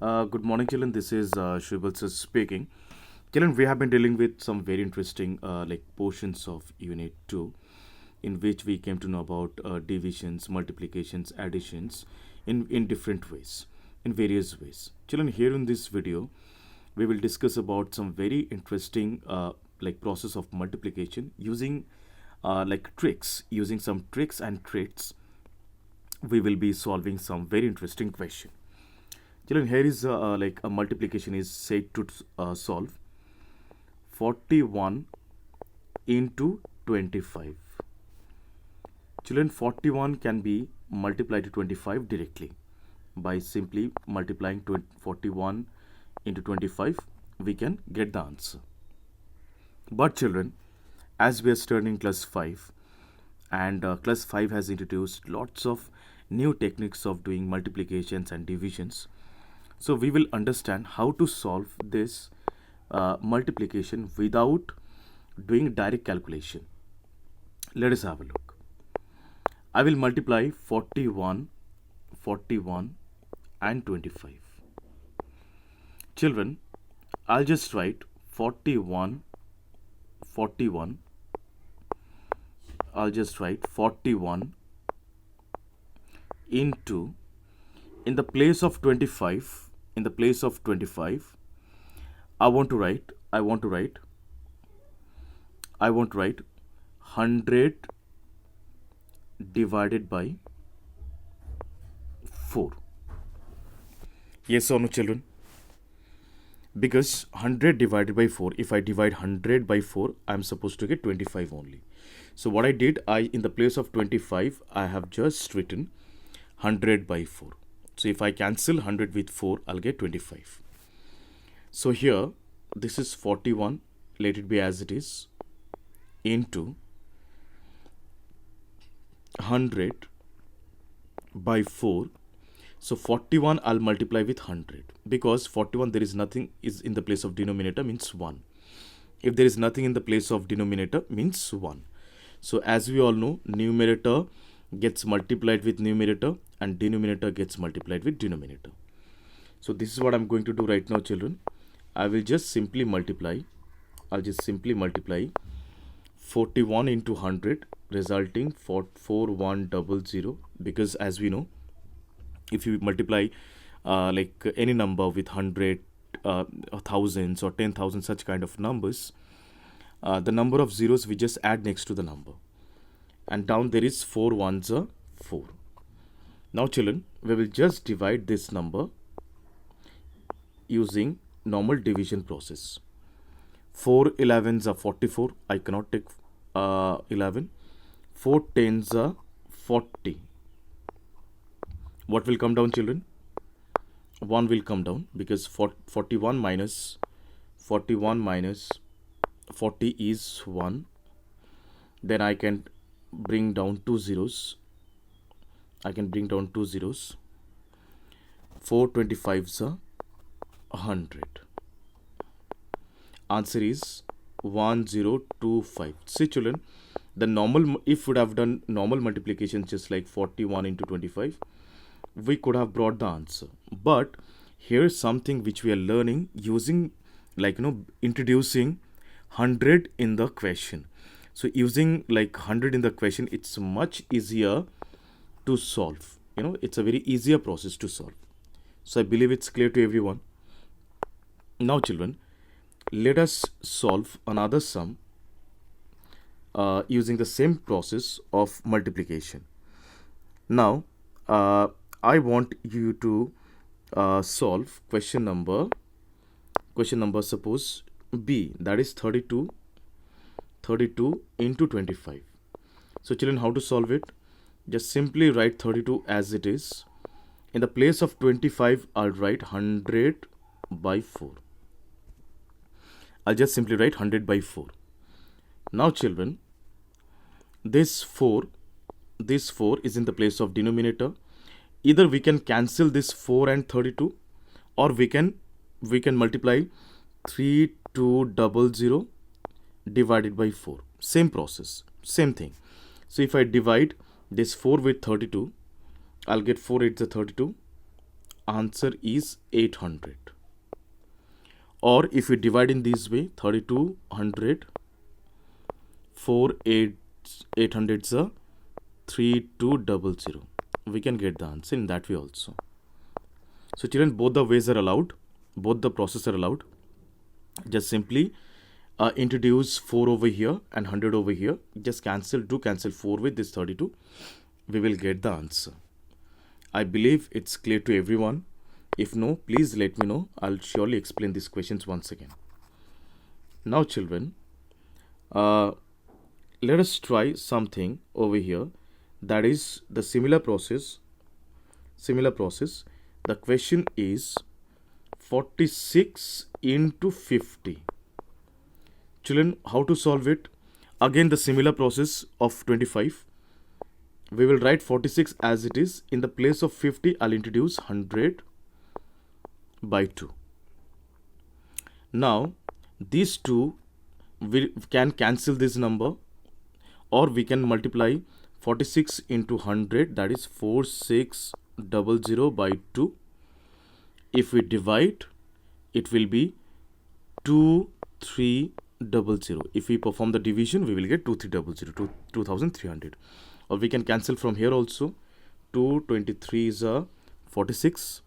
Good morning, children. This is Shubhal sir speaking. Children, we have been dealing with some very interesting portions of Unit 2, in which we came to know about divisions, multiplications, additions in different ways, in various ways. Children, here in this video, we will discuss about some very interesting process of multiplication using tricks, using some tricks and traits. We will be solving some very interesting question. Children, here is a multiplication is said to solve 41 into 25. Children, 41 can be multiplied to 25 directly by simply multiplying 41 into 25. We can get the answer. But children, as we are studying class 5 and class 5 has introduced lots of new techniques of doing multiplications and divisions. So we will understand how to solve this multiplication without doing direct calculation. Let us have a look. I will multiply 41 and 25. Children, I'll just write 41. I'll just write 41 into, in the place of 25, I want to write 100 divided by 4. Yes or no, children? Because 100 divided by 4, if I divide 100 by 4, I'm supposed to get 25 only. So what I did, in the place of 25, I have just written 100 by 4. So if I cancel 100 with 4, I'll get 25. So here, this is 41, let it be as it is, into 100 by 4. So 41 I'll multiply with 100, because 41 there is nothing is in the place of denominator means 1. If there is nothing in the place of denominator means 1. So as we all know, numerator gets multiplied with numerator and denominator gets multiplied with denominator. So this is what I'm going to do right now, children. I will just simply multiply. I'll just simply multiply 41 into 100, resulting 4100, because as we know, if you multiply any number with 100, thousands or 10,000 such kind of numbers, the number of zeros we just add next to the number, and down there is 4 ones are 4. Now children, we will just divide this number using normal division process. 4 11s are 44. I cannot take 11. 4 10s are 40. What will come down, children? 1 will come down, because 41 minus 40 is 1. Then I can bring down 2 zeros. 4 25s are 100. Answer is 1025. See children, the normal, if we would have done normal multiplication just like 41 into 25, we could have brought the answer. But here's something which we are learning using, introducing 100 in the question. So using 100 in the question, it's much easier to solve. It's a very easier process to solve. So I believe it's clear to everyone. Now children, let us solve another sum using the same process of multiplication. Now I want you to solve question number suppose B, that is 32 into 25. So children, how to solve it? Just simply write 32 as it is. In the place of 25, I'll write 100 by 4. I'll just simply write 100 by 4. Now children, this 4 is in the place of denominator. Either we can cancel this 4 and 32, or we can multiply 3200 divided by 4. Same process, same thing. So if I divide this 4 with 32, I'll get 4 8s are 32. answer is 800. Or if we divide in this way, 3200, 800 is a 3200. We can get the answer in that way also. So children, both the ways are allowed, both the process are allowed. Just simply introduce 4 over here and 100 over here. Just cancel 4 with this 32. We will get the answer. I believe it's clear to everyone. If no, please let me know. I'll surely explain these questions once again. Now children, let us try something over here, that is the similar process. The question is 46 into 50. Children, how to solve it? Again the similar process of 25. We will write 46 as it is. In the place of 50, I'll introduce 100 by 2. Now these two, we can cancel this number, or we can multiply 46 into 100, that is 4600 by 2. If we divide, it will be 2300. If we perform the division, we will get 2300, 2300. Or we can cancel from here also. 223 is a 46,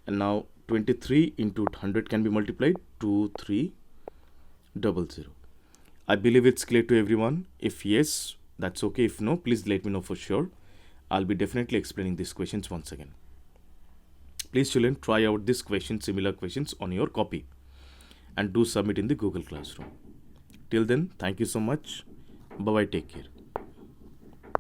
and now 23 into 100 can be multiplied, 2300. I believe it's clear to everyone. If yes, that's okay. If no, please let me know for sure. I'll be definitely explaining these questions once again. Please children, try out this question, similar questions on your copy, and do submit in the Google Classroom. Till then, thank you so much. Bye bye, take care.